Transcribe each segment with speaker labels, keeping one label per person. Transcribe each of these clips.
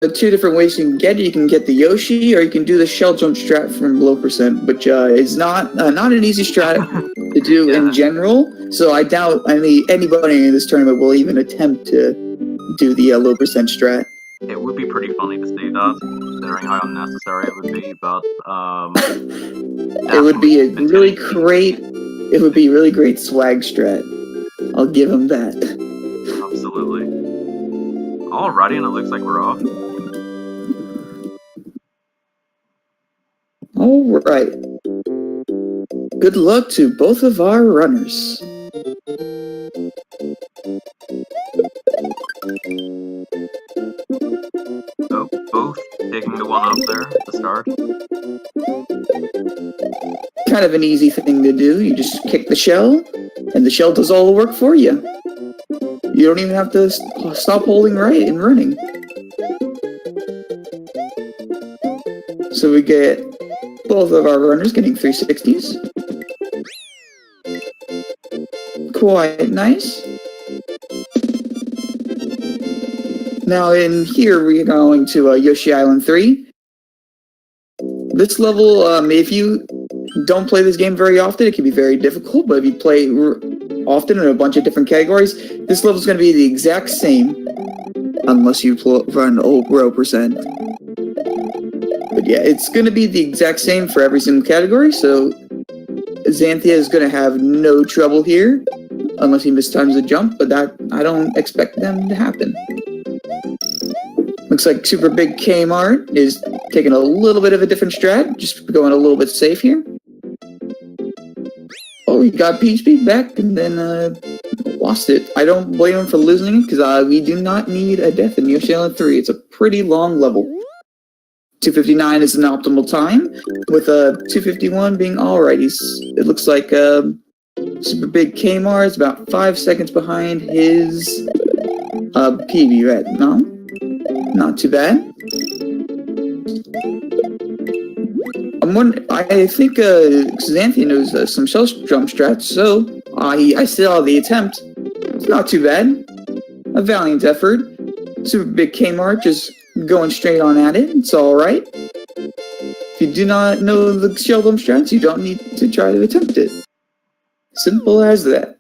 Speaker 1: two different ways you can get it. You can get the Yoshi, or you can do the shell jump strat from low percent, which is not an easy strat to do in general. So I doubt anybody in this tournament will even attempt to do the low percent strat.
Speaker 2: It would be pretty funny to see that, considering how unnecessary it would be. But
Speaker 1: it would be a really great. It would be a really great swag strat. I'll give him that.
Speaker 2: Absolutely. Alrighty, and it looks like we're off.
Speaker 1: Alright. Good luck to both of our runners.
Speaker 2: So, both taking the one up there at the start.
Speaker 1: Kind of an easy thing to do. You just kick the shell, and the shell does all the work for you. You don't even have to stop holding right and running. So we get both of our runners getting 360s. Quite nice. Now in here we're going to Yoshi Island 3. This level, if you don't play this game very often, it can be very difficult, but if you play often in a bunch of different categories, this level is going to be the exact same, unless you run over 0%. But yeah, it's going to be the exact same for every single category, so Xanthia is going to have no trouble here, unless he mistimes the jump, but that I don't expect them to happen. Looks like SuperBigKMart is taking a little bit of a different strat, just going a little bit safe here. Oh, he got Peach Beat back and then lost it. I don't blame him for losing it, because we do not need a death in Yoshi Island 3. It's a pretty long level. 2:59 is an optimal time, with 2:51 being alright. It looks like SuperBigKMart is about 5 seconds behind his PB, right? No? Not too bad. I think Xanthia knows some shell jump strats, so I saw the attempt. It's not too bad. A valiant effort. SuperBigKMart just going straight on at it. It's alright. If you do not know the shell jump strats, you don't need to try to attempt it. Simple as that.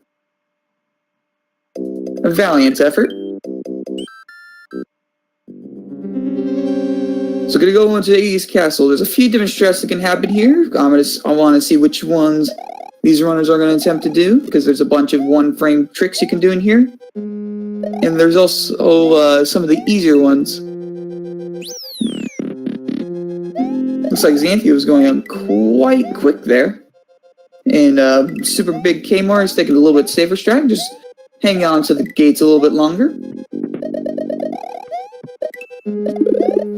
Speaker 1: A valiant effort. So gonna go into Iggy's Castle. There's a few different strats that can happen here. I want to see which ones these runners are going to attempt to do, because there's a bunch of one-frame tricks you can do in here. And there's also some of the easier ones. Looks like Xanthia was going on quite quick there. And SuperBigKMart is taking a little bit safer strat, just hanging on to the gates a little bit longer.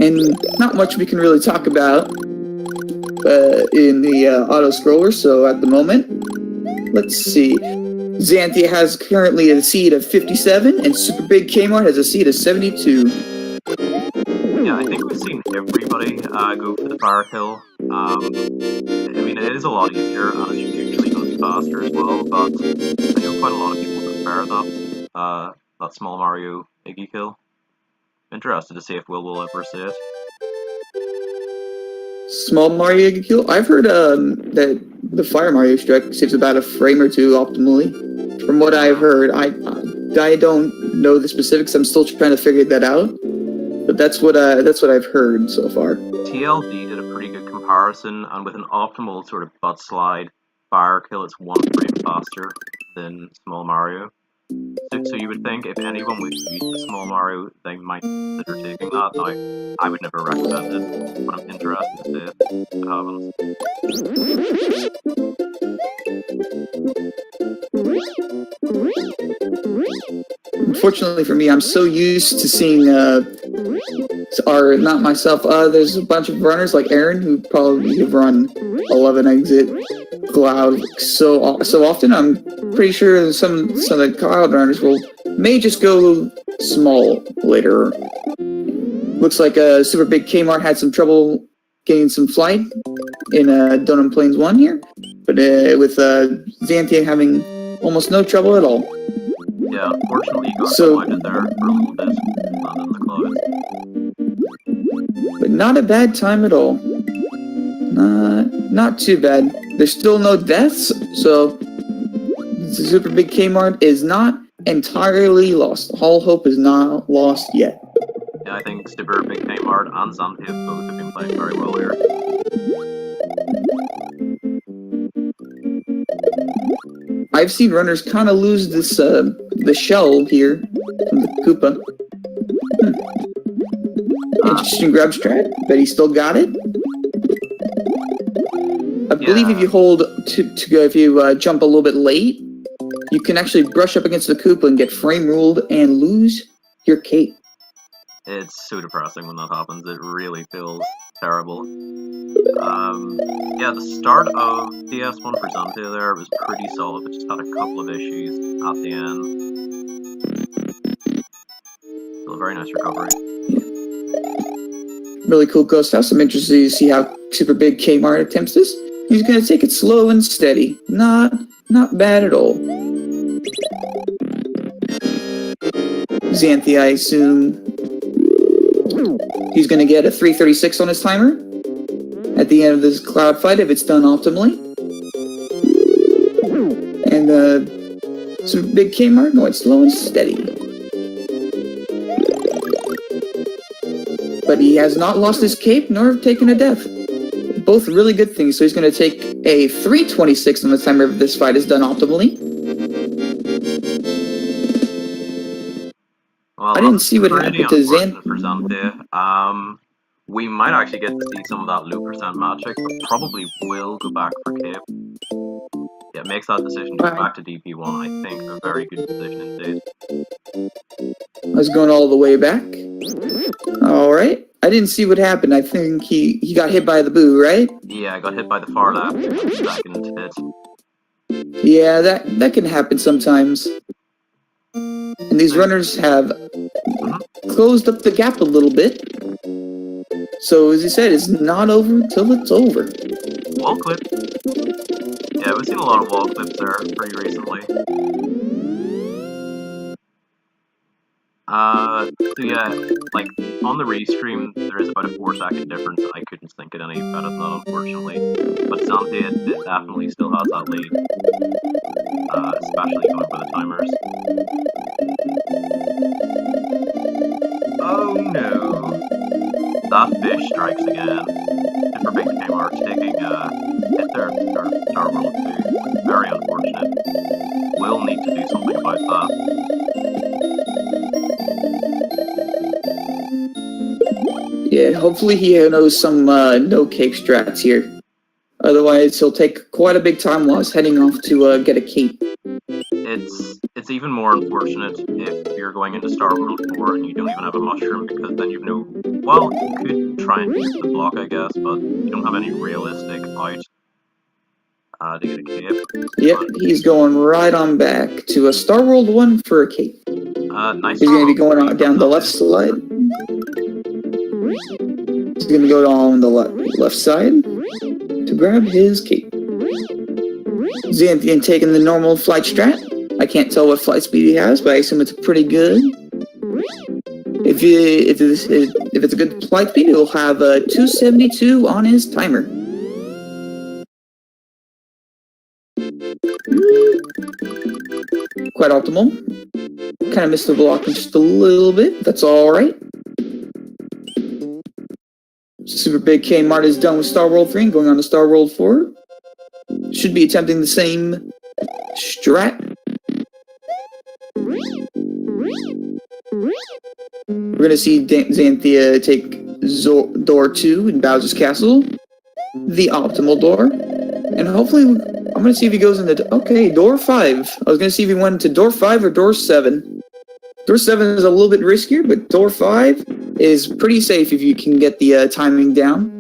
Speaker 1: And not much we can really talk about in the auto-scroller, so at the moment, let's see. Xanthia has currently a seed of 57, and SuperBigKMart has a seed of 72.
Speaker 2: Yeah, I think we've seen everybody go for the fire kill. I mean, it is a lot easier, and it's usually going to be faster as well, but I know quite a lot of people prefer that small Mario Iggy kill. Interested to see if Will ever see it.
Speaker 1: Small Mario Iggy kill? I've heard that the Fire Mario strike saves about a frame or two optimally. From what I've heard, I don't know the specifics. I'm still trying to figure that out. But that's what I've heard so far.
Speaker 2: TLD did a pretty good comparison, and with an optimal sort of butt slide fire kill, it's 1 frame faster than Small Mario. So you would think if anyone would use the Small Mario, they might consider taking that. Now, I would never recommend it, but I'm interested to see if it happens.
Speaker 1: Unfortunately for me, I'm so used to seeing, not myself, there's a bunch of runners like Aaron who probably have run 11 exit Cloud so often. I'm pretty sure some of the Cloud runners may just go small later. Looks like SuperBigKMart had some trouble getting some flight in Donut Plains 1 here, but with Xanthia having almost no trouble at all.
Speaker 2: Yeah, unfortunately, you got blinded there for a little bit, not in the clouds.
Speaker 1: but not a bad time at all. Not too bad. There's still no deaths, so SuperBigKMart is not entirely lost. All hope is not lost yet.
Speaker 2: Yeah, I think SuperBigKMart and Xanthia both have been playing very well here.
Speaker 1: I've seen runners kind of lose this the shell here from the Koopa. Interesting grab strat, but he still got it. I believe if you hold if you jump a little bit late, you can actually brush up against the Koopa and get frame ruled and lose your cape.
Speaker 2: It's so depressing when that happens. It really feels terrible. Yeah, the start of DS1 for Xanthia there was pretty solid, but just had a couple of issues at the end. Still a very nice recovery.
Speaker 1: Really cool ghost house. I'm interested to see how SuperBigKMart attempts this. He's gonna take it slow and steady. Not bad at all. Xanthia, I assume he's gonna get a 336 on his timer at the end of this cloud fight if it's done optimally. And SuperBigKMart going slow and steady. But he has not lost his cape nor taken a death. Both really good things. So he's going to take a 326 on the timer if this fight is done optimally.
Speaker 2: Well,
Speaker 1: I didn't see what happened to
Speaker 2: Xanthia. We might actually get to see some of that loot percent magic, but probably will go back for cape. Yeah, makes that decision to go back to DP1, I think, a very good decision indeed.
Speaker 1: I was going all the way back. Alright. I didn't see what happened. I think he got hit by the boo, right?
Speaker 2: Yeah, I got hit by the far left. Second hit.
Speaker 1: Yeah, that can happen sometimes. And these runners have closed up the gap a little bit. So, as you said, it's not over till it's over.
Speaker 2: Wall clip. Yeah, we've seen a lot of wall clips there pretty recently. So yeah, like, on the restream, there is about a 4-second difference. I couldn't think it any better than that, unfortunately. But Xanthia definitely still has that lead. Especially going for the timers. Oh no! That fish strikes again. SuperBigKMart taking a hit there at the start of Star World 2. Very unfortunate. We'll need to do something about that.
Speaker 1: Yeah, hopefully he knows some no cape strats here. Otherwise, he'll take quite a big time loss heading off to get a cape.
Speaker 2: It's even more unfortunate if you're going into Star World 4 and you don't even have a mushroom, because then you've no... Well, you could try and use the block, I guess, but you don't have any realistic out to get a cape.
Speaker 1: Yep, he's going right on back to a Star World 1 for a cape.
Speaker 2: Nice.
Speaker 1: He's going to be going on down the left side. He's going to go on the left side to grab his cape. Xanthia taking the normal flight strat. I can't tell what flight speed he has, but I assume it's pretty good. If it's a good flight speed, he'll have a 272 on his timer. Quite optimal. Kind of missed the block just a little bit. That's all right. SuperBigKMart is done with Star World 3 and going on to Star World 4. Should be attempting the same strat. We're going to see Xanthia take door 2 in Bowser's Castle. The optimal door. And hopefully, I'm going to see if he goes into... Okay, door 5. I was going to see if he went into door 5 or door 7. Door 7 is a little bit riskier, but door 5 is pretty safe if you can get the timing down.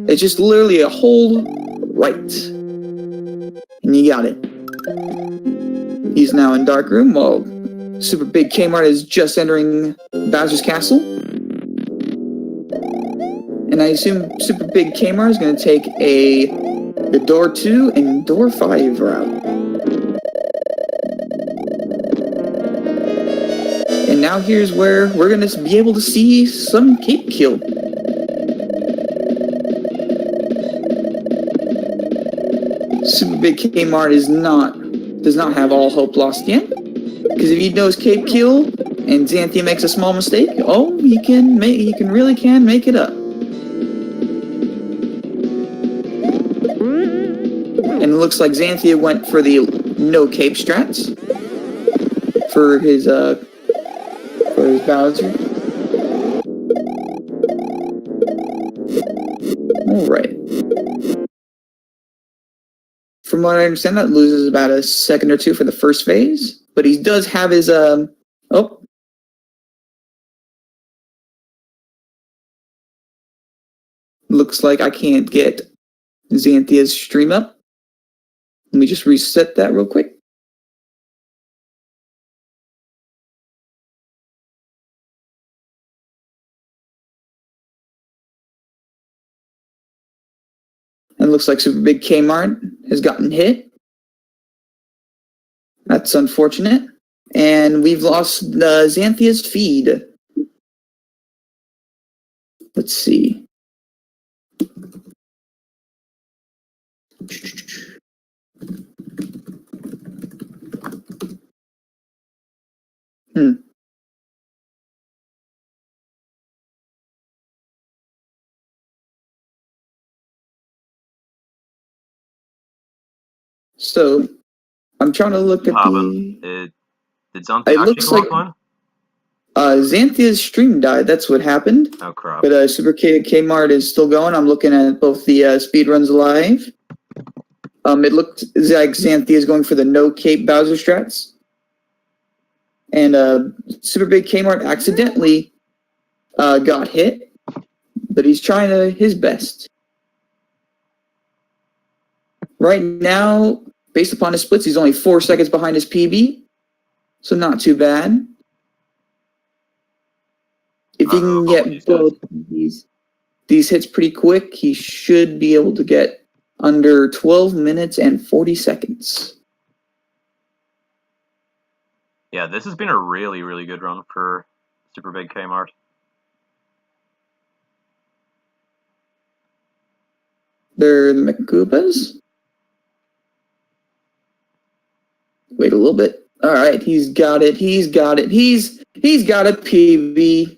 Speaker 1: It's just literally a hold right. And you got it. He's now in Dark Room while SuperBigKMart is just entering Bowser's Castle. And I assume SuperBigKMart is going to take the door 2 and door 5 route. And now here's where we're going to be able to see some cape kill. SuperBigKMart does not have all hope lost yet. Because if he knows Cape Kill and Xanthia makes a small mistake, he really can make it up. And it looks like Xanthia went for the no cape strats for his Bowser. Alright. From what I understand, that loses about a second or two for the first phase, but he does have his looks like I can't get Xanthia's stream up. Let me just reset that real quick. And it looks like SuperBigKMart has gotten hit. That's unfortunate. And we've lost Xanthia's feed. Let's see. So, I'm trying to look at
Speaker 2: Did Xanthia actually go offline?
Speaker 1: Xanthia's stream died. That's what happened.
Speaker 2: Oh crap!
Speaker 1: But SuperBigKMart is still going. I'm looking at both the speedruns live. It looked like Xanthia is going for the no cape Bowser strats, and SuperBigKMart accidentally got hit, but he's trying his best. Right now, based upon his splits, he's only 4 seconds behind his PB, so not too bad. If he can get both these hits pretty quick, he should be able to get under 12 minutes and 40 seconds.
Speaker 2: Yeah, this has been a really, really good run for SuperBigKMart.
Speaker 1: They're the McCoopas. Wait a little bit. All right, he's got it. He's got a PB.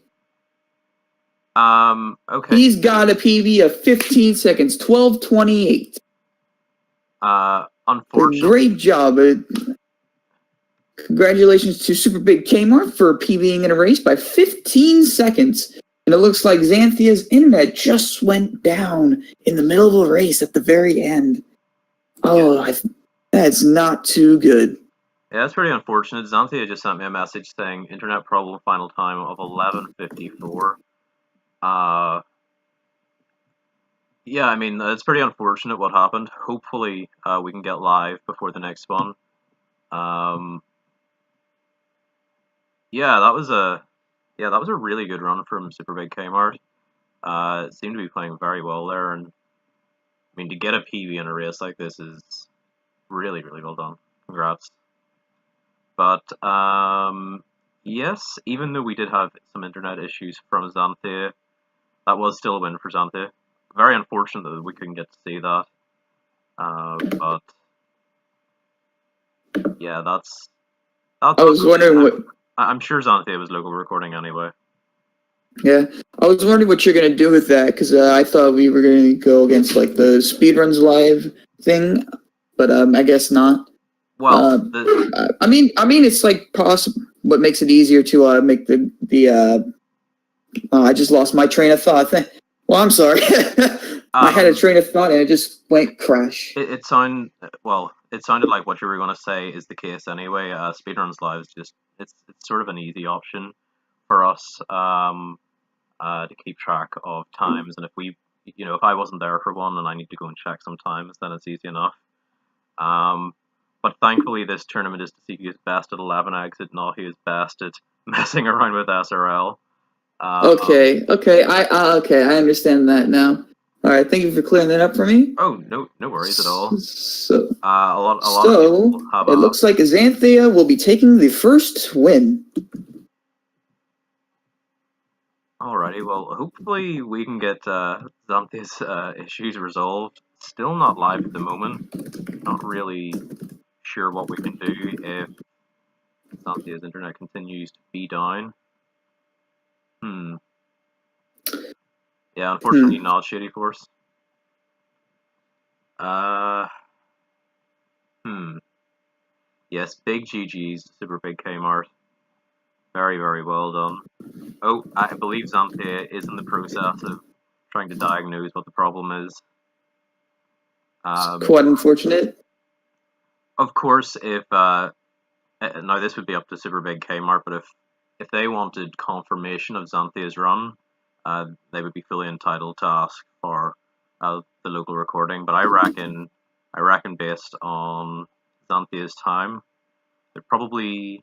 Speaker 2: Okay.
Speaker 1: He's got a PB of 15 seconds, 12:28.
Speaker 2: Unfortunately.
Speaker 1: Great job. Congratulations to SuperBigKMart for PBing in a race by 15 seconds. And it looks like Xanthia's internet just went down in the middle of a race at the very end. That's not too good.
Speaker 2: Yeah, that's pretty unfortunate. Xanthia just sent me a message saying internet problem, final time of 11:54. Yeah, I mean, it's pretty unfortunate what happened. Hopefully, we can get live before the next one. Yeah, that was a really good run from SuperBigKMart. It seemed to be playing very well there, and I mean, to get a PB in a race like this is really, really well done. Congrats. But yes, even though we did have some internet issues from Xanthia, that was still a win for Xanthia. Very unfortunate that we couldn't get to see that. But yeah, that's
Speaker 1: I was wondering what.
Speaker 2: I'm sure Xanthia was local recording anyway.
Speaker 1: Yeah, I was wondering what you're gonna do with that because I thought we were gonna go against like the speedruns live thing, but I guess not.
Speaker 2: Well,
Speaker 1: I mean, it's like possible. What makes it easier to make the I just lost my train of thought. Well, I'm sorry. I had a train of thought and it just went crash.
Speaker 2: It sounded like what you were going to say is the case anyway. Speedruns Live is just it's sort of an easy option for us to keep track of times, and if I wasn't there for one and I need to go and check some times, then it's easy enough. But thankfully, this tournament is to see who is best at 11 exit, not who is best at messing around with SRL.
Speaker 1: Okay, I understand that now. All right, thank you for clearing that up for me.
Speaker 2: Oh, no worries at all.
Speaker 1: So,
Speaker 2: a lot of people have
Speaker 1: it looks like Xanthia will be taking the first win.
Speaker 2: Alrighty, well, hopefully we can get Xanthia's issues resolved still not live at the moment. Not really sure what we can do if Xanthia's internet continues to be down. Yeah, unfortunately not Shady Force. Yes, big GG's, SuperBigKMart. Very, very well done. Oh, I believe Xanthia is in the process of trying to diagnose what the problem is.
Speaker 1: It's quite unfortunate.
Speaker 2: Of course, if now this would be up to SuperBigKMart, but if they wanted confirmation of Xanthia's run, they would be fully entitled to ask for the local recording. But I reckon based on Xanthia's time, they probably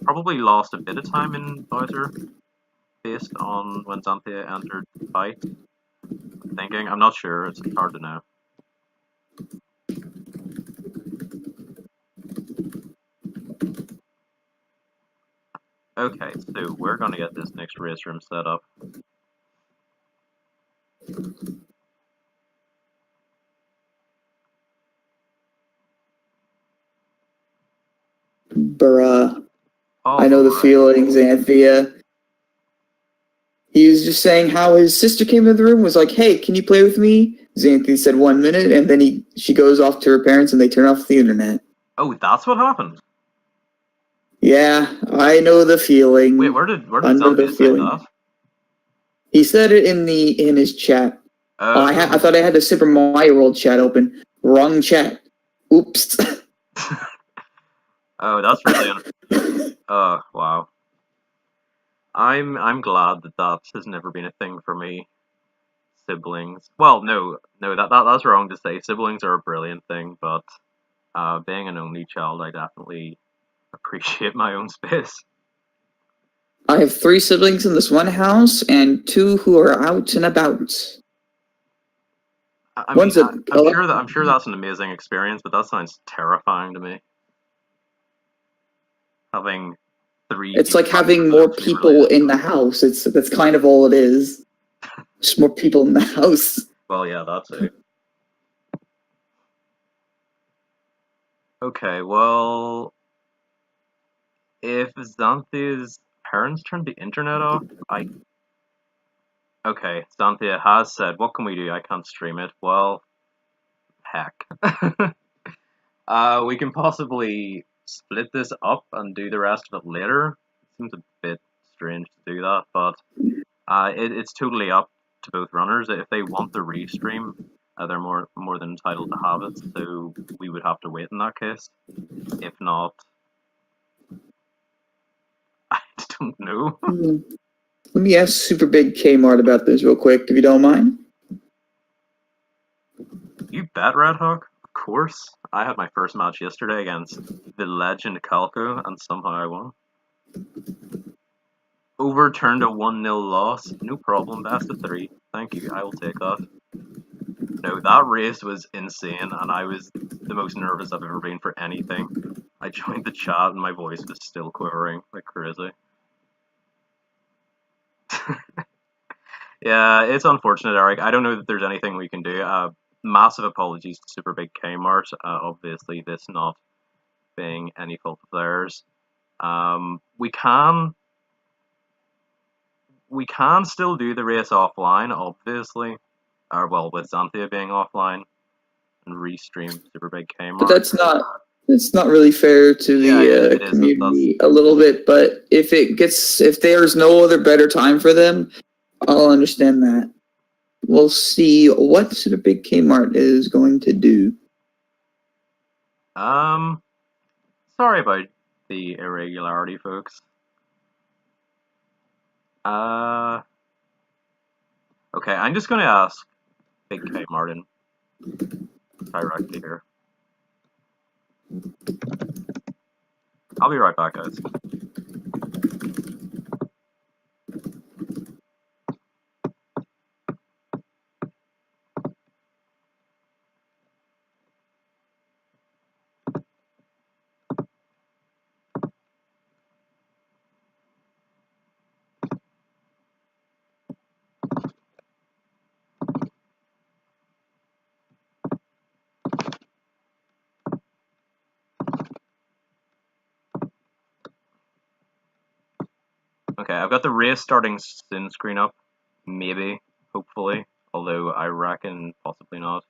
Speaker 2: lost a bit of time in Bowser based on when Xanthia entered the fight. I'm not sure. It's hard to know. Okay, so we're gonna get this next race room set up.
Speaker 1: Bruh.
Speaker 2: Oh,
Speaker 1: I know the feeling, Xanthia. He was just saying how his sister came into the room, was like, hey, can you play with me? Xanthia said 1 minute, and then she goes off to her parents and they turn off the internet.
Speaker 2: Oh, that's what happened?
Speaker 1: Yeah, I know the feeling.
Speaker 2: Wait, where did Xanthia say that?
Speaker 1: He said it in his chat. I thought I had the SuperMario World chat open. Wrong chat. Oops.
Speaker 2: Oh, that's really oh, wow. I'm glad that has never been a thing for me. Siblings. Well, no, that's wrong to say. Siblings are a brilliant thing, but being an only child, I definitely appreciate my own space.
Speaker 1: I have 3 siblings in this one house and 2 who are out and about.
Speaker 2: I'm sure that's an amazing experience, but that sounds terrifying to me. Having 3.
Speaker 1: It's like having more people in the house. That's kind of all it is. Just more people in the house.
Speaker 2: Well, yeah, that's it. Okay, well, if Xanthia's parents turned the internet off, Okay, Xanthia has said, what can we do? I can't stream it. Well, heck. We can possibly split this up and do the rest of it later. Seems a bit strange to do that, but it's totally up to both runners. If they want the restream, they're more than entitled to have it, so we would have to wait in that case. If not, I don't know.
Speaker 1: Let me ask SuperBigKMart about this real quick, if you don't mind.
Speaker 2: You bet, Red Hawk. Of course. I had my first match yesterday against the legend Calco, and somehow I won. Overturned a 1-0 loss. No problem, best of 3. Thank you, I will take that. No, that race was insane, and I was the most nervous I've ever been for anything. I joined the chat, and my voice was still quivering like crazy. Yeah, it's unfortunate, Eric. I don't know that there's anything we can do. Massive apologies to SuperBigKMart. Obviously, this not being any fault of theirs. We can still do the race offline, obviously. Or, well, with Xanthia being offline, and restream SuperBigKMart.
Speaker 1: But that's not really fair to the community a little bit. But if there's no other better time for them, I'll understand that. We'll see what SuperBigKMart is going to do.
Speaker 2: Sorry about the irregularity, folks. Okay, I'm just gonna ask Big K Martin directly here. I'll be right back, guys. Okay, I've got the race starting soon screen up. Maybe, hopefully. Although I reckon possibly not.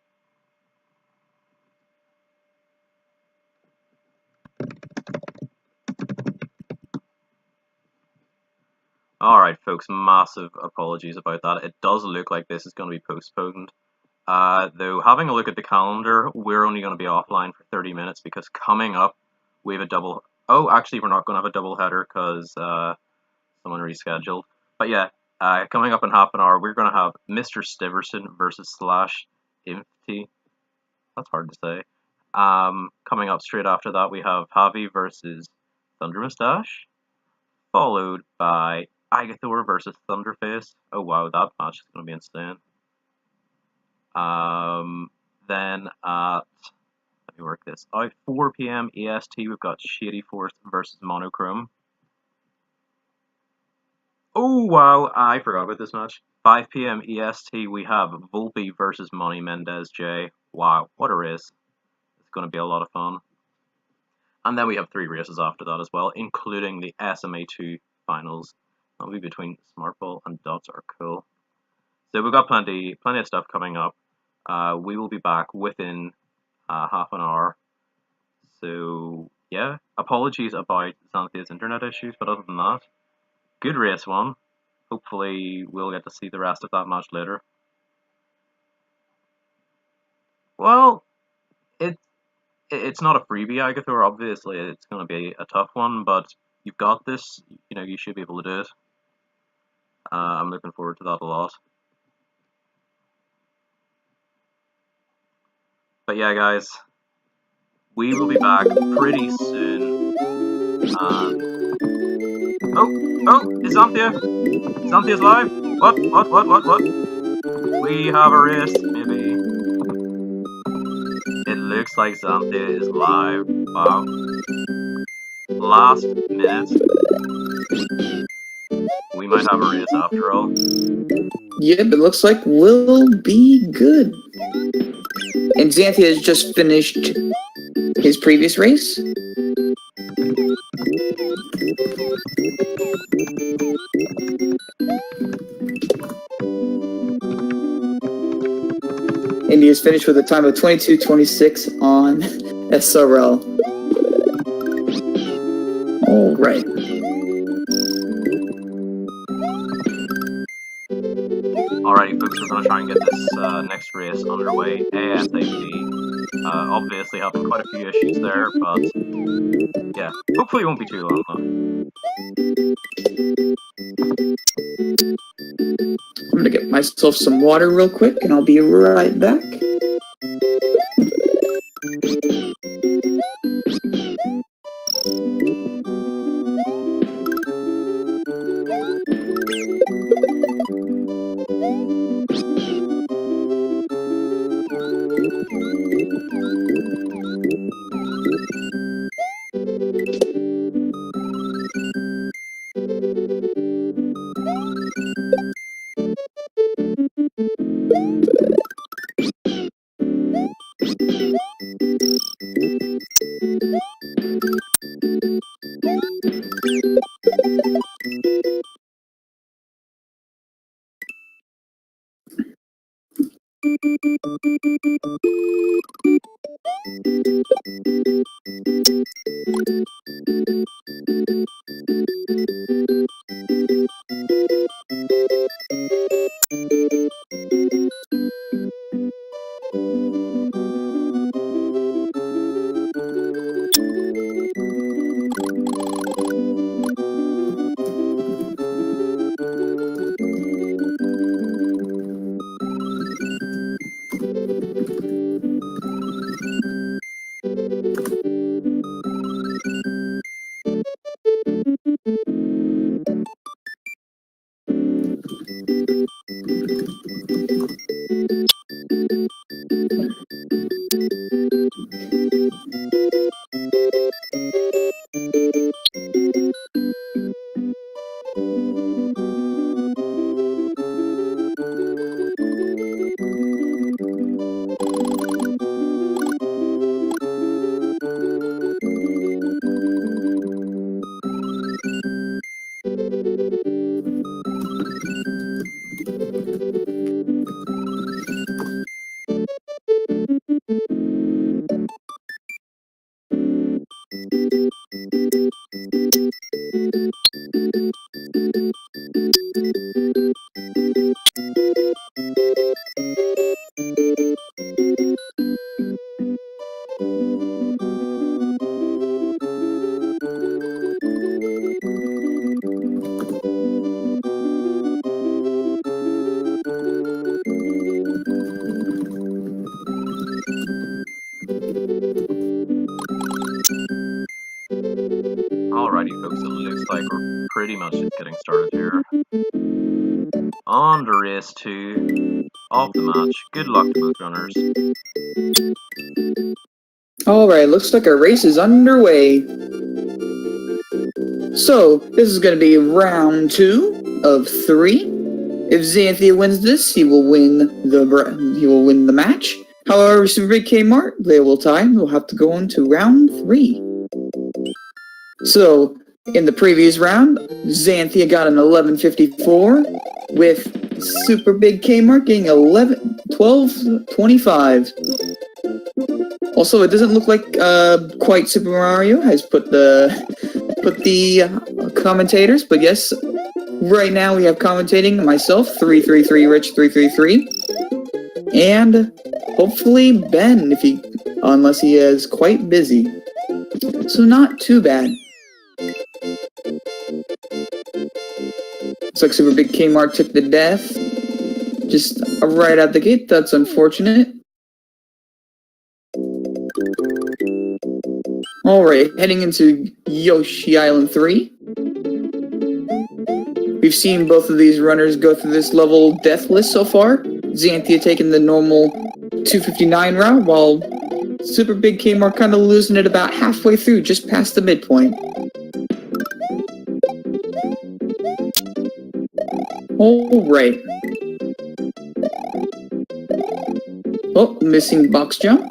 Speaker 2: Alright, folks, massive apologies about that. It does look like this is going to be postponed. Though, having a look at the calendar, we're only going to be offline for 30 minutes because coming up, we have a double... Oh, actually, we're not going to have a double header because someone rescheduled. But yeah, coming up in half an hour, we're going to have Mr. Stiverson versus Slash Impty. That's hard to say. Coming up straight after that, we have Javi versus Thunder Mustache, followed by Agathor versus Thunderface. Oh wow, that match is going to be insane. Then at, let me work this out, 4 PM EST, we've got Shady Force versus Monochrome. Oh wow, I forgot about this match. 5 PM EST, we have Volpe versus Money Mendez J. Wow, what a race. It's going to be a lot of fun. And then we have 3 races after that as well, including the SMA2 finals. That'll be between Smartball and Dots Are Cool. So we've got plenty of stuff coming up. We will be back within half an hour. So yeah, apologies about Xanthia's internet issues, but other than that, good race one. Hopefully we'll get to see the rest of that match later. Well, it's not a freebie, Agathor, obviously. It's going to be a tough one, but you've got this. You know, you should be able to do it. I'm looking forward to that a lot. But yeah, guys, we will be back pretty soon. Oh, is Xanthia? Xanthia's live? What? We have a race, maybe. It looks like Xanthia is live. Wow. Last minute. We might have a race after all.
Speaker 1: Yep, it looks like we'll be good. And Xanthia has just finished his previous race. And he has finished with a time of 22:26 on SRL. All right.
Speaker 2: Alrighty, folks, we're going to try and get this next race underway ASAP. Obviously having quite a few issues there, but yeah, hopefully it won't be too long though.
Speaker 1: I'm gonna get myself some water real quick and I'll be right back.
Speaker 2: Alrighty folks, it looks like we're pretty much just getting started here. On to race 2 of the match. Good luck to both runners.
Speaker 1: Alright, looks like our race is underway. So, this is going to be round 2 of 3. If Xanthia wins this, he will win the match. However, SuperBigKMart, they will tie. We'll have to go on to round 3. So, in the previous round, Xanthia got an 11.54, with SuperBigKMart getting 12.25. Also, it doesn't look like QuiteSuperMario has put the commentators, but yes, right now we have commentating myself, 333 Rich 333, and hopefully Ben, unless he is quite busy. So not too bad. Looks like SuperBigKMart took the death just right out the gate. That's unfortunate. Alright, heading into Yoshi Island 3. We've seen both of these runners go through this level deathless so far. Xanthia taking the normal 259 route, while SuperBigKMart kind of losing it about halfway through, just past the midpoint. Alright. Oh, missing box jump.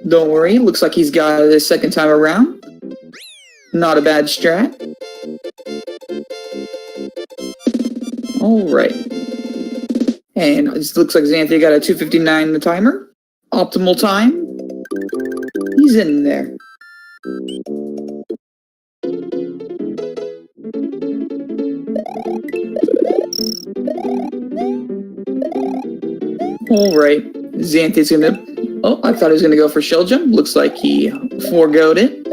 Speaker 1: Don't worry, looks like he's got it a second time around. Not a bad strat. Alright. And it looks like Xanthia got a 2:59 in the timer. Optimal time. He's in there. Alright. Xanthia's gonna... Oh, I thought he was gonna go for shell jump. Looks like he foregoed it.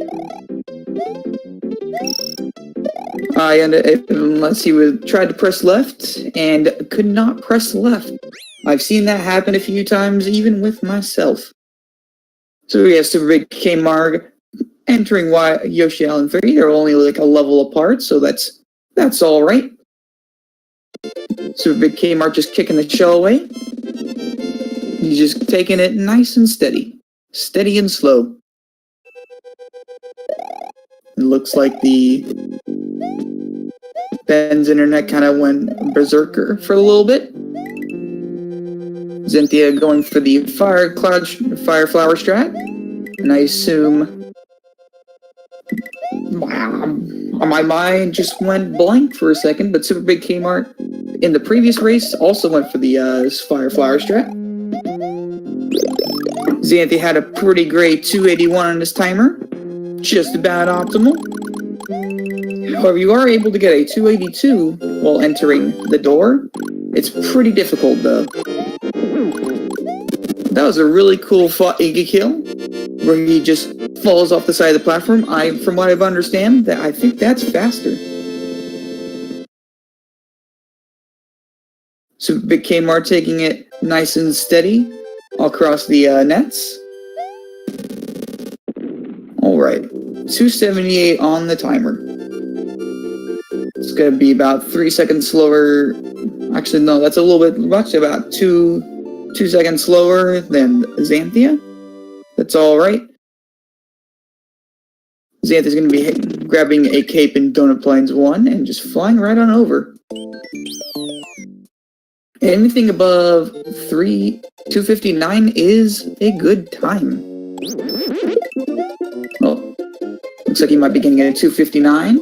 Speaker 1: Unless he tried to press left and could not press left. I've seen that happen a few times, even with myself. So we have SuperBigKMart entering Yoshi Island 3. They're only like a level apart, so that's all right. SuperBigKMart just kicking the shell away. He's just taking it nice and steady. Steady and slow. It looks like Ben's internet kind of went berserker for a little bit. Xanthia going for the fire flower strat. And I assume... Wow, my mind just went blank for a second, but SuperBigKMart in the previous race also went for the fire flower strat. Xanthia had a pretty great 281 on his timer. Just about optimal. However, you are able to get a 282 while entering the door. It's pretty difficult, though. That was a really cool Iggy kill, where he just falls off the side of the platform. From what I understand, I think that's faster. SuperBigKMart taking it nice and steady across the nets. Alright, 278 on the timer. It's gonna be about 3 seconds slower. Actually, no, that's a little bit much. About 2 seconds slower than Xanthia. That's alright. Xanthia's gonna be grabbing a cape in Donut Plains 1 and just flying right on over. Anything above 2:59 is a good time. Oh, looks like he might be getting a 2:59.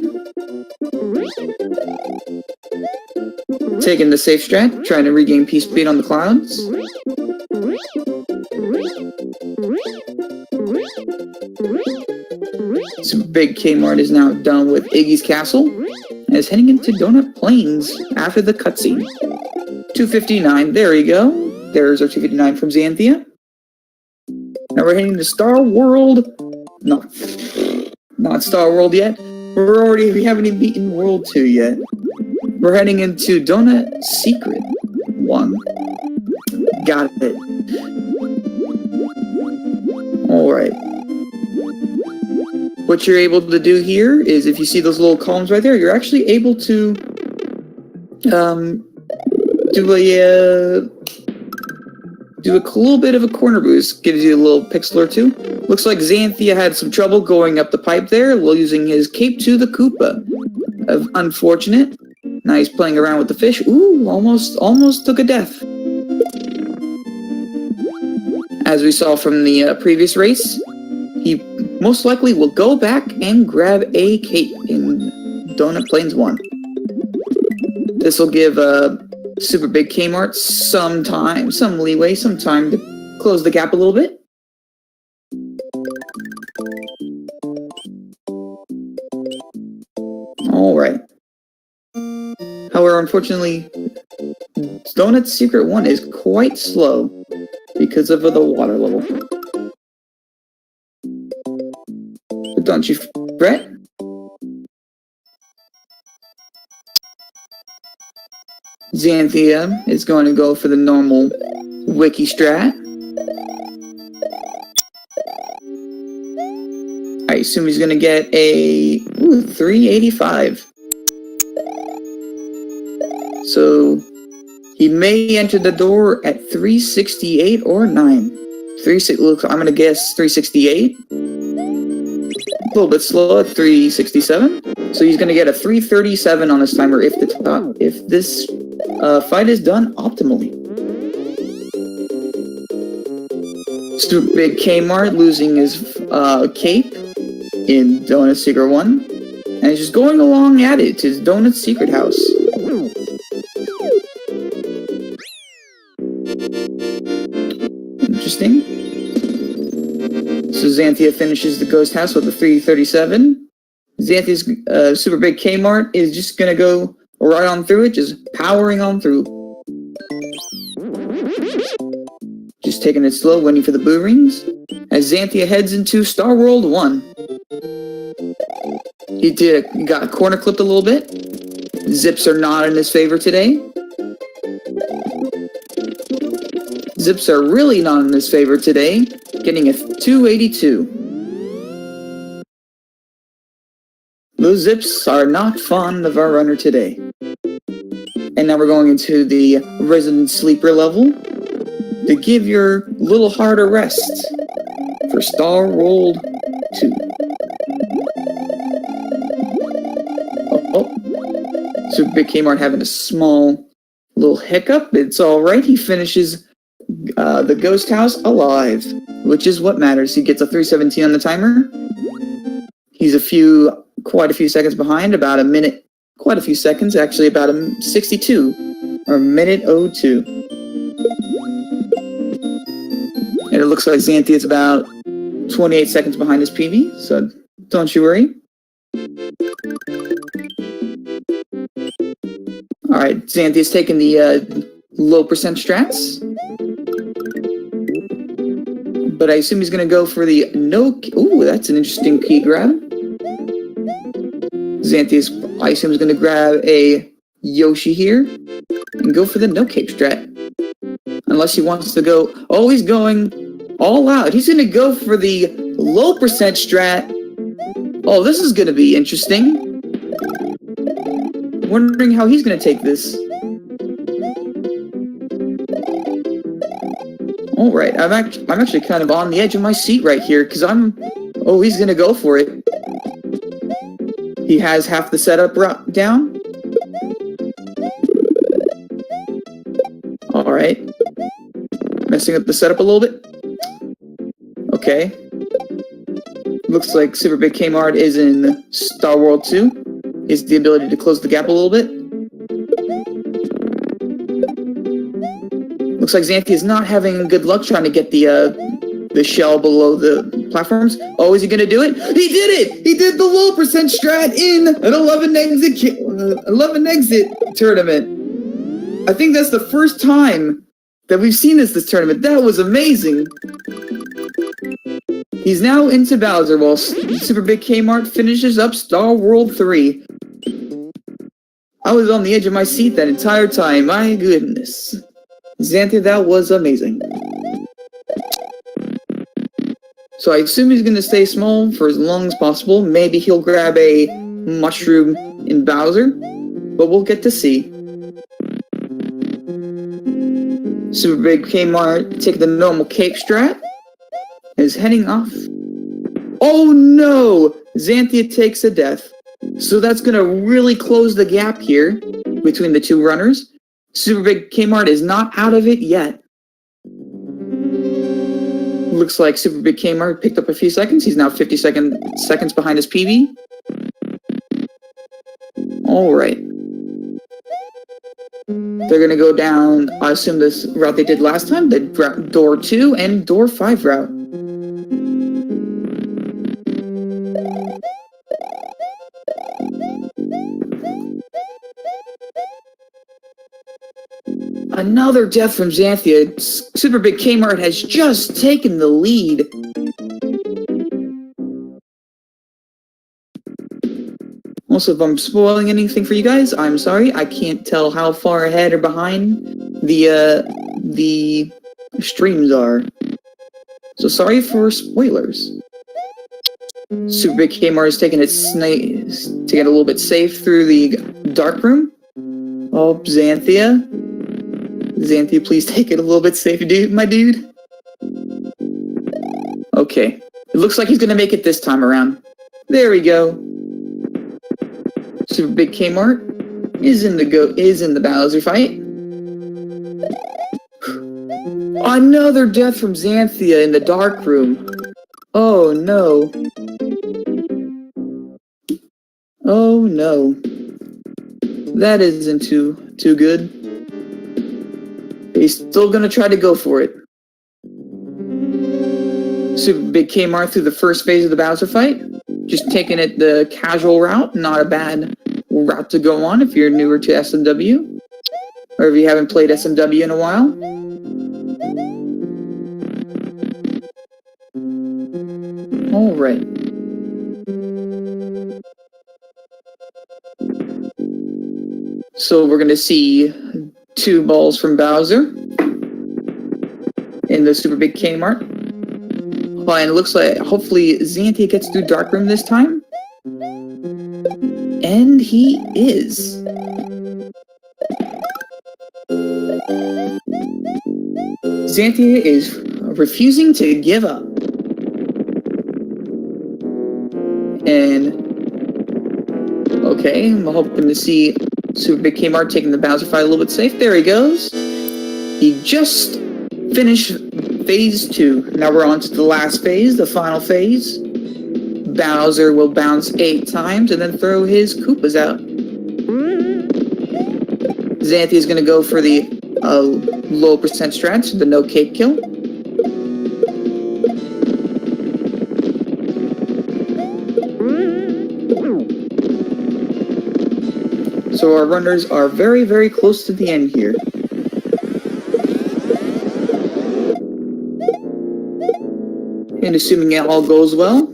Speaker 1: Taking the safe strat, trying to regain P speed on the clouds. SuperBigKMart is now done with Iggy's Castle and is heading into Donut Plains after the cutscene. 259. There we go. There's our 259 from Xanthia. Now we're heading to Star World. Not Star World yet. We haven't even beaten World 2 yet. We're heading into Donut Secret 1. Got it. Alright. What you're able to do here is, if you see those little columns right there, you're actually able to do a little bit of a corner boost. Gives you a little pixel or two. Looks like Xanthia had some trouble going up the pipe there, using his cape to the Koopa. Unfortunate. Now he's playing around with the fish. Ooh, almost took a death. As we saw from the previous race, he most likely will go back and grab a cape in Donut Plains 1. This will give SuperBigKMart some leeway, some time to close the gap a little bit. Alright. However, unfortunately, Donut Secret 1 is quite slow because of the water level. But don't you fret. Xanthia is going to go for the normal wiki strat. I assume he's going to get a 385. So he may enter the door at 368 or 9. I'm going to guess 368. A little bit slow at 367. So he's going to get a 337 on his timer if this fight is done optimally. SuperBigKMart losing his cape in Donut Secret 1. And he's just going along at it to his Donut Secret house. Interesting. So Xanthia finishes the ghost house with a 337. Xanthia's SuperBigKMart is just going to go right on through it, just powering on through. Just taking it slow, waiting for the boo rings. As Xanthia heads into Star World 1. He got corner clipped a little bit. Zips are not in his favor today. Zips are really not in his favor today, getting a 282. Those zips are not fond of our runner today. And now we're going into the Resident Sleeper level to give your little heart a rest for Star World 2. SuperBigKMart having a small little hiccup. It's alright, he finishes the ghost house alive, which is what matters. He gets a 317 on the timer. He's quite a few seconds behind, about a minute, quite a few seconds, actually about a 62, or a minute 02. And it looks like Xanthia is about 28 seconds behind his PB, so don't you worry. Alright, Xanthia's taking the low percent strats. But I assume he's going to go for the no... Ooh, that's an interesting key grab. Xanthia's, I assume, is going to grab a Yoshi here and go for the no cape strat. Unless he wants to go... Oh, he's going all out. He's going to go for the low percent strat. Oh, this is going to be interesting. Wondering how he's going to take this. Alright, I'm actually kind of on the edge of my seat right here, because oh, he's gonna go for it. He has half the setup down. Alright. Messing up the setup a little bit. Okay. Looks like SuperBigKMart is in Star World 2. Is the ability to close the gap a little bit. Looks like Xanthia is not having good luck trying to get the shell below the platforms. Oh, is he gonna do it? He did it! He did the low percent strat in an 11 exit tournament. I think that's the first time that we've seen this tournament. That was amazing. He's now into Bowser while SuperBigKMart finishes up Star World 3. I was on the edge of my seat that entire time. My goodness. Xanthia, that was amazing. So I assume he's going to stay small for as long as possible. Maybe he'll grab a mushroom in Bowser, but we'll get to see. SuperBigKMart taking the normal cape strat is heading off. Oh no! Xanthia takes a death. So that's going to really close the gap here between the two runners. SuperBigKMart is not out of it yet. Looks like SuperBigKMart picked up a few seconds. He's now 50 seconds behind his PB. Alright. They're going to go down, I assume this route they did last time, the door 2 and door 5 route. Another death from Xanthia. SuperBigKMart has just taken the lead. Also, if I'm spoiling anything for you guys, I'm sorry. I can't tell how far ahead or behind the streams are. So sorry for spoilers. SuperBigKMart is taking it a little bit safe through the dark room. Oh, Xanthia. Xanthia, please take it a little bit safe, my dude. Okay. It looks like he's gonna make it this time around. There we go. SuperBigKMart is in the Bowser fight. Another death from Xanthia in the dark room. Oh no. Oh no. That isn't too good. He's still gonna try to go for it. SuperBigKMart through the first phase of the Bowser fight. Just taking it the casual route, not a bad route to go on if you're newer to SMW. Or if you haven't played SMW in a while. Alright. So we're gonna see 2 balls from Bowser in the SuperBigKMart. Well, and it looks like hopefully Xanthia gets through Dark Room this time. And he is. Xanthia is refusing to give up. And okay, I'm hoping to see SuperBigKMart taking the Bowser fight a little bit safe. There he goes. He just finished phase 2. Now we're on to the last phase, the final phase. Bowser will bounce 8 times and then throw his Koopas out. Xanthia is going to go for the low percent strats, the no cake kill. So our runners are very, very close to the end here. And assuming it all goes well,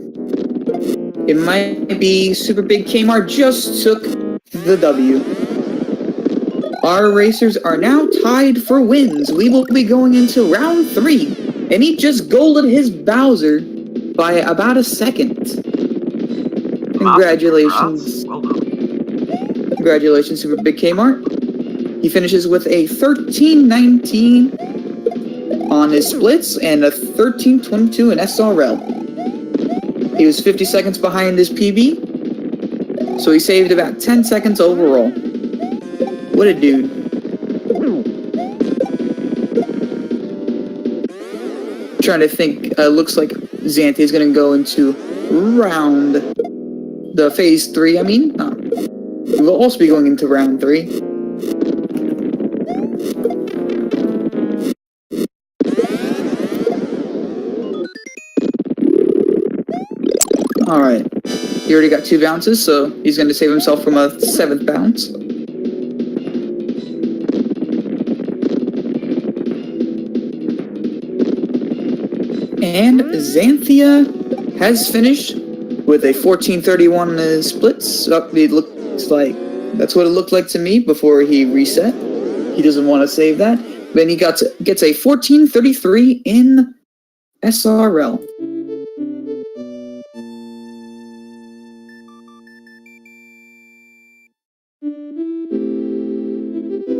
Speaker 1: it might be SuperBigKMart just took the W. Our racers are now tied for wins. We will be going into round 3. And he just golded his Bowser by about a second. Congratulations.
Speaker 2: Well done.
Speaker 1: Congratulations, SuperBigKMart. He finishes with a 13-19 on his splits and a 13-22 in SRL. He was 50 seconds behind his PB, so he saved about 10 seconds overall. What a dude. Trying to think, looks like Xanthia is going to go into the phase 3, I mean. We'll also be going into round 3. Alright. He already got 2 bounces, so he's going to save himself from a 7th bounce. And Xanthia has finished with a 14:31 splits. It looks like that's what it looked like to me before he reset. He doesn't want to save that. Then he gets a 14:33 in SRL.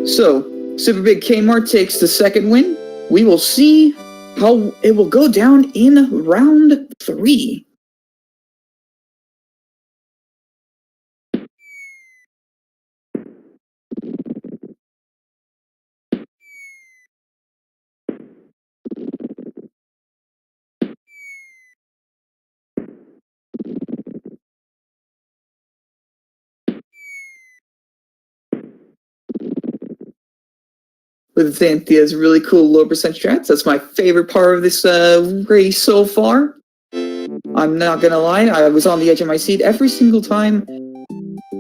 Speaker 1: So, SuperBigKMart takes the second win. We will see how it will go down in round 3. With Xanthia's really cool low percent strats. That's my favorite part of this race so far. I'm not gonna lie, I was on the edge of my seat every single time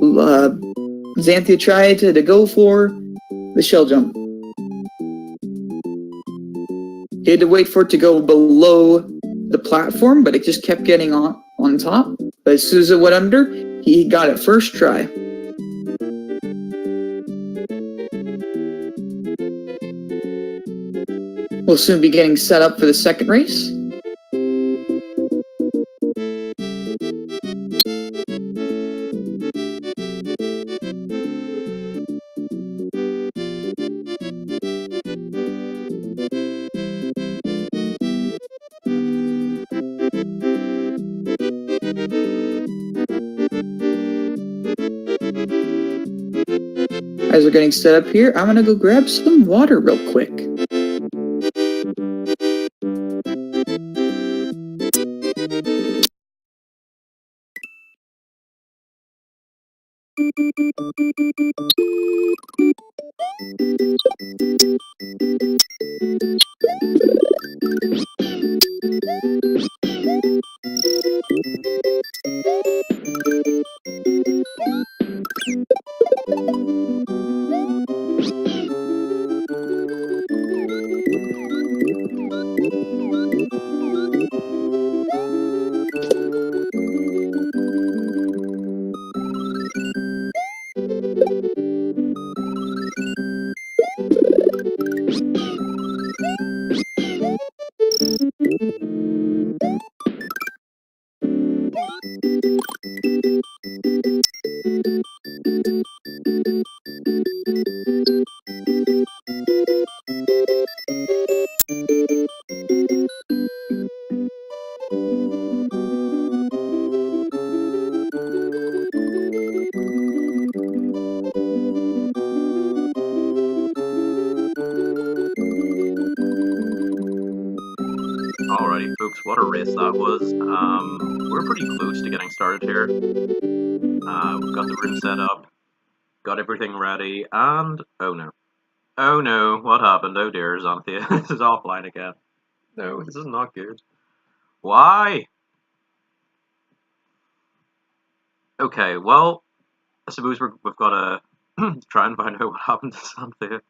Speaker 1: Xanthia tried to go for the shell jump. He had to wait for it to go below the platform, but it just kept getting on top. But as soon as it went under, he got it first try. We'll soon be getting set up for the second race. As we're getting set up here, I'm gonna go grab some water real quick.
Speaker 2: Alrighty, folks, what a race that was. We're pretty close to getting started here. We've got the room set up, got everything ready, and oh no. Oh no, what happened? Oh dear, Xanthia. This is offline again. No, this is not good. Why? Okay, well, I suppose we've got to try and find out what happened to Xanthia.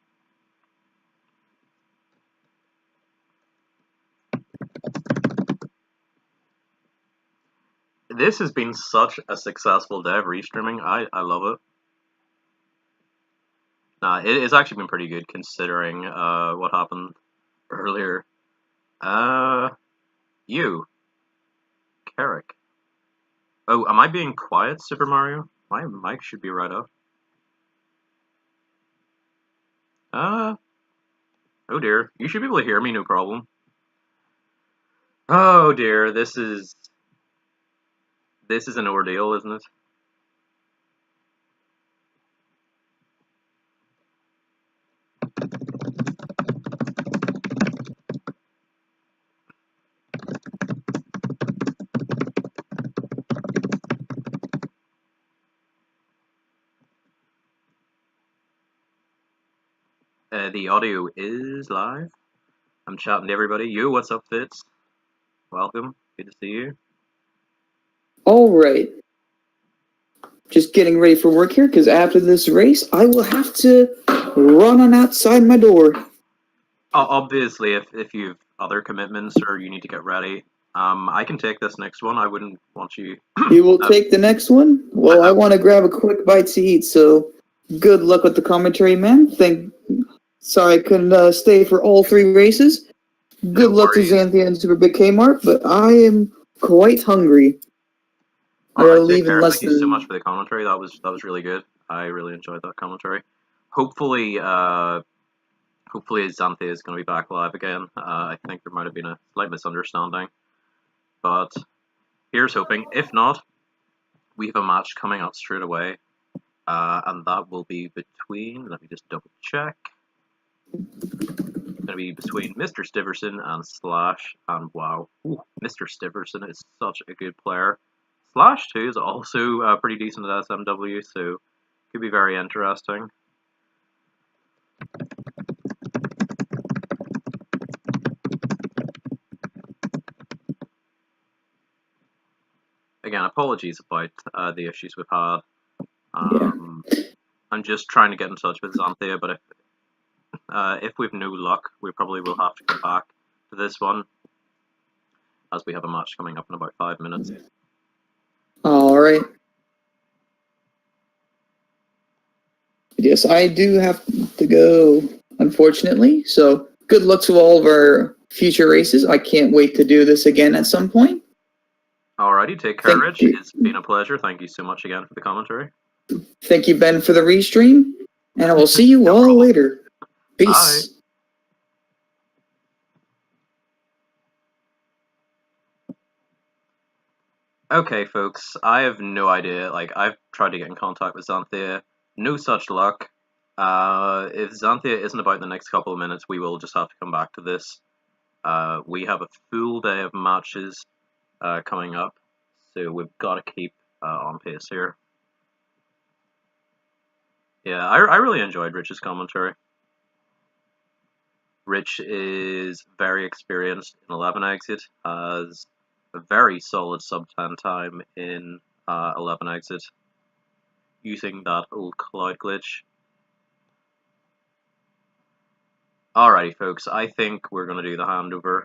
Speaker 2: This has been such a successful day of restreaming. I love it. Nah, it's actually been pretty good considering what happened earlier. You, Carrick. Oh, am I being quiet, Super Mario? My mic should be right up. Oh dear. You should be able to hear me, no problem. Oh dear, this is an ordeal, isn't it? The audio is live. I'm chatting to everybody. Yo, what's up, Fitz? Welcome. Good to see you.
Speaker 1: Alright. Just getting ready for work here, because after this race, I will have to run on outside my door.
Speaker 2: Obviously, if you've other commitments or you need to get ready, I can take this next one. I wouldn't want you.
Speaker 1: You will take the next one? Well, I want to grab a quick bite to eat, so good luck with the commentary, man. Sorry I couldn't stay for all 3 races. Good luck to Xanthia and SuperBigKMart, but I am quite hungry. I gotta leave in less
Speaker 2: than. Thank you so much for the commentary. That was really good. I really enjoyed that commentary. Hopefully, Xanthia is going to be back live again. I think there might have been a slight misunderstanding, but here's hoping. If not, we have a match coming up straight away, and that will be between. Let me just double check. It's going to be between Mr. Stiverson and Slash, and wow, Mr. Stiverson is such a good player. Slash, too, is also pretty decent at SMW, so could be very interesting. Again, apologies about the issues we've had. I'm just trying to get in touch with Xanthia, but if we've no luck, we probably will have to come back to this one, as we have a match coming up in about 5 minutes.
Speaker 1: Alright. Yes, I do have to go, unfortunately, so good luck to all of our future races. I can't wait to do this again at some point.
Speaker 2: Alrighty, take care, Rich. It's been a pleasure. Thank you so much again for the commentary.
Speaker 1: Thank you, Ben, for the restream, and I will see you all later. Peace.
Speaker 2: Bye. Okay, folks, I have no idea. Like, I've tried to get in contact with Xanthia. No such luck. If Xanthia isn't about in the next couple of minutes, we will just have to come back to this. We have a full day of matches coming up, so we've got to keep on pace here. Yeah, I really enjoyed Rich's commentary. Rich is very experienced in 11 exit, has a very solid sub-10 time in 11 exit, using that old cloud glitch. Alrighty, folks, I think we're going to do the handover.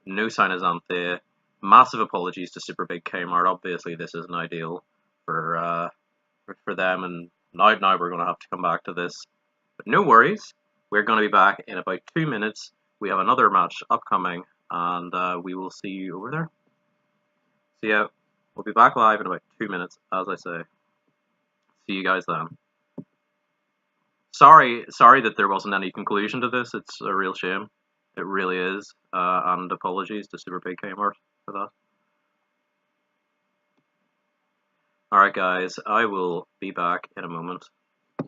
Speaker 2: No sign of Xanthia. Massive apologies to SuperBigKMart. Obviously, this isn't ideal for them, and now we're going to have to come back to this. But no worries, we're going to be back in about 2 minutes. We have another match upcoming, and we will see you over there. So yeah, we'll be back live in about 2 minutes, as I say. See you guys then. Sorry that there wasn't any conclusion to this. It's a real shame. It really is. And apologies to SuperBigKMart for that. Alright guys, I will be back in a moment.